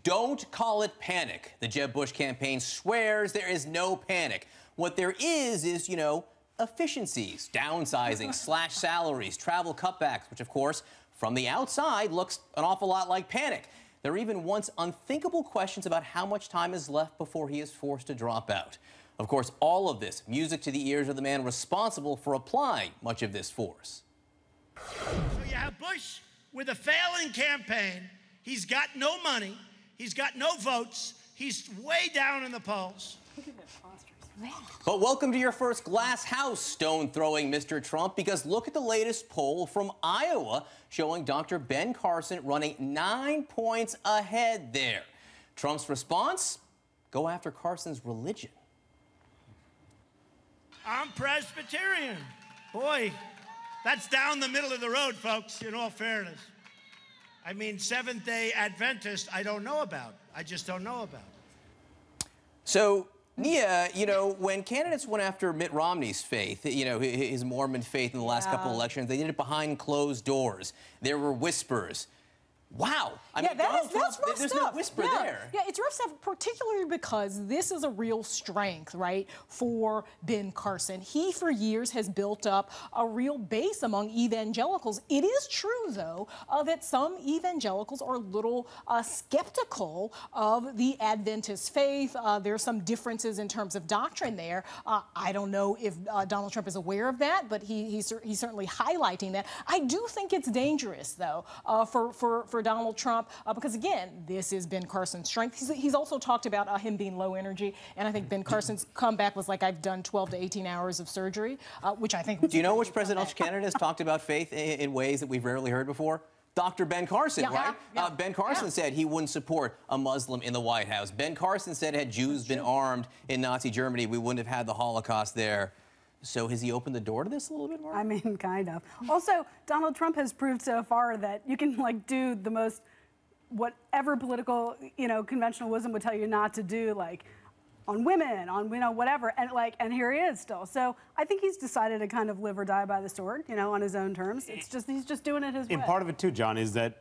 Don't call it panic. The Jeb Bush campaign swears there is no panic. What there is, efficiencies, downsizing, slash salaries, travel cutbacks, which, of course, from the outside looks an awful lot like panic. There are even once unthinkable questions about how much time is left before he is forced to drop out. Of course, all of this, music to the ears of the man responsible for applying much of this force. So you have Bush with a failing campaign. He's got no money. He's got no votes. He's way down in the polls. But welcome to your first glass house stone-throwing Mr. Trump, because look at the latest poll from Iowa showing Dr. Ben Carson running 9 points ahead there. Trump's response? Go after Carson's religion. I'm Presbyterian. Boy, that's down the middle of the road, folks, in all fairness. I mean, Seventh-day Adventist, I don't know about. I just don't know about. So, Nia, when candidates went after Mitt Romney's faith, his Mormon faith in the last couple elections, they did it behind closed doors. There were whispers. Wow. I mean, that's rough there's stuff. no whisper there. Yeah, it's rough stuff, particularly because this is a real strength, right, for Ben Carson. He, for years, has built up a real base among evangelicals. It is true, though, that some evangelicals are a little skeptical of the Adventist faith. There's some differences in terms of doctrine there. I don't know if Donald Trump is aware of that, but he's certainly highlighting that. I do think it's dangerous, though, for Donald Trump, because, again, this is Ben Carson's strength. He's also talked about him being low energy, and I think Ben Carson's comeback was like, I've done 12 to 18 hours of surgery, which I think... Do you know which presidential candidate has talked about faith in ways that we've rarely heard before? Dr. Ben Carson, right? Yeah. Ben Carson said he wouldn't support a Muslim in the White House. Ben Carson said had Jews been armed in Nazi Germany, we wouldn't have had the Holocaust there. So has he opened the door to this a little bit more? I mean, kind of. Also, Donald Trump has proved so far that you can, do the most, whatever political, conventional wisdom would tell you not to do, on women, on, whatever, and here he is still. So I think he's decided to kind of live or die by the sword, on his own terms. It's just, he's just doing it his way. And part of it, too, John, is that,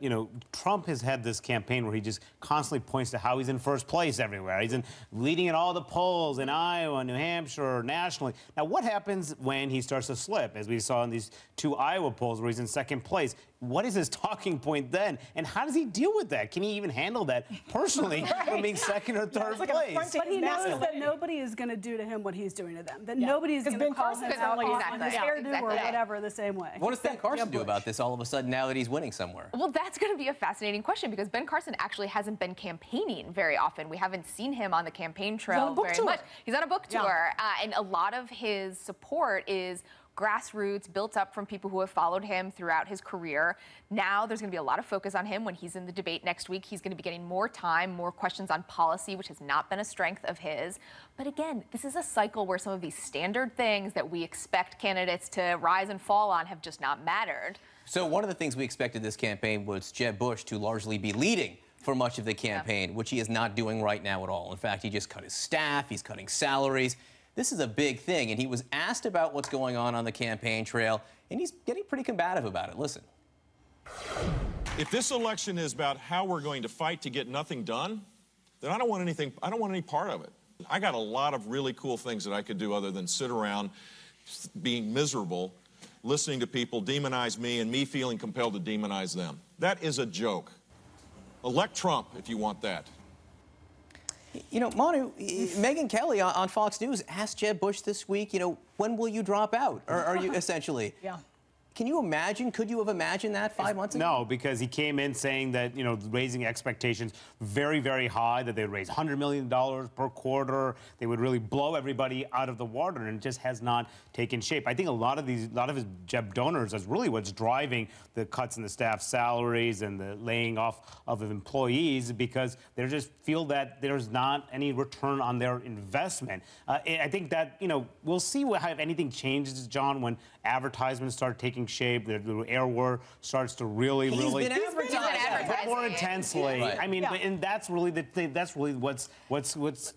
Trump has had this campaign where he just constantly points to how he's in first place everywhere. He's leading in all the polls in Iowa, New Hampshire, nationally. Now, what happens when he starts to slip, as we saw in these 2 Iowa polls where he's in second place? What is his talking point then? And how does he deal with that? Can he even handle that personally from being second or third place? But he knows that nobody is going to do to him what he's doing to them. That nobody is going to call him out on his hairdo or whatever the same way. What does Ben Carson do about this all of a sudden now that he's winning somewhere? Well, that's going to be a fascinating question, because Ben Carson actually hasn't been campaigning very often. We haven't seen him on the campaign trail very much. He's on a book tour, and a lot of his support is grassroots, built up from people who have followed him throughout his career. Now there's going to be a lot of focus on him when he's in the debate next week. He's going to be getting more time, more questions on policy, which has not been a strength of his. But again, this is a cycle where some of these standard things that we expect candidates to rise and fall on have just not mattered. So one of the things we expected this campaign was Jeb Bush to largely be leading for much of the campaign, which he is not doing right now at all. In fact, he just cut his staff, he's cutting salaries. This is a big thing, and he was asked about what's going on the campaign trail, and he's getting pretty combative about it. Listen. If this election is about how we're going to fight to get nothing done, then I don't want anything, I don't want any part of it. I got a lot of really cool things that I could do other than sit around being miserable, listening to people demonize me and me feeling compelled to demonize them. That is a joke. Elect Trump if you want that. Manu, Megyn Kelly on Fox News asked Jeb Bush this week, when will you drop out? Or are you essentially? Yeah. Can you imagine? Could you have imagined that 5 months ago? No, because he came in saying that, raising expectations very, very high, that they'd raise $100 million per quarter. They would really blow everybody out of the water, and it just has not taken shape. I think a lot of his Jeb donors is really what's driving the cuts in the staff salaries and the laying off of employees, because they just feel that there's not any return on their investment. I think that, we'll see if anything changes, John, when advertisements start taking shape. The air war starts to really, He's really been advertising more intensely. Right. I mean, and that's really the thing. That's really what's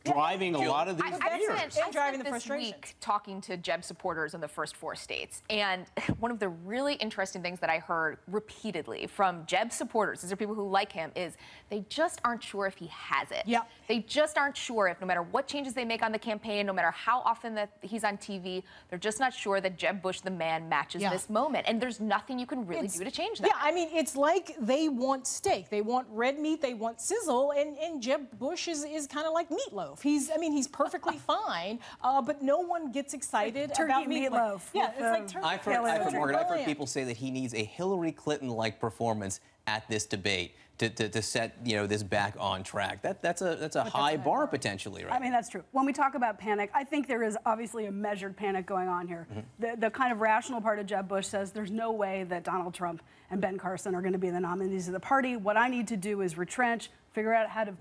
driving a lot of these fears. I spent this week talking to Jeb supporters in the first 4 states, and one of the really interesting things that I heard repeatedly from Jeb supporters, these are people who like him, is they just aren't sure if he has it. Yeah. They just aren't sure if no matter what changes they make on the campaign, no matter how often that he's on TV, they're just not sure that Jeb Bush, the man, matches this moment. And there's nothing you can really do to change that. Yeah, I mean, it's like they want steak. They want red meat, they want sizzle, and Jeb Bush is kind of like meatloaf. He's perfectly fine, but no one gets excited about meatloaf. Yeah, it's like turkey. I've heard people say that he needs a Hillary Clinton-like performance at this debate to set this back on track. That's a high bar potentially, right? I mean, that's true. When we talk about panic, I think there is obviously a measured panic going on here. The kind of rational part of Jeb Bush says there's no way that Donald Trump and Ben Carson are going to be the nominees of the party. What I need to do is retrench, figure out how to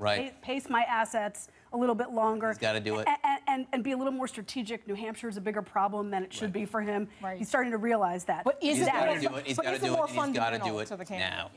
pace my assets a little bit longer. He's got to do it. And be a little more strategic. New Hampshire is a bigger problem than it should be for him. Right. He's starting to realize that. But He's got to do it. He's got to do it. And he's got to do it now.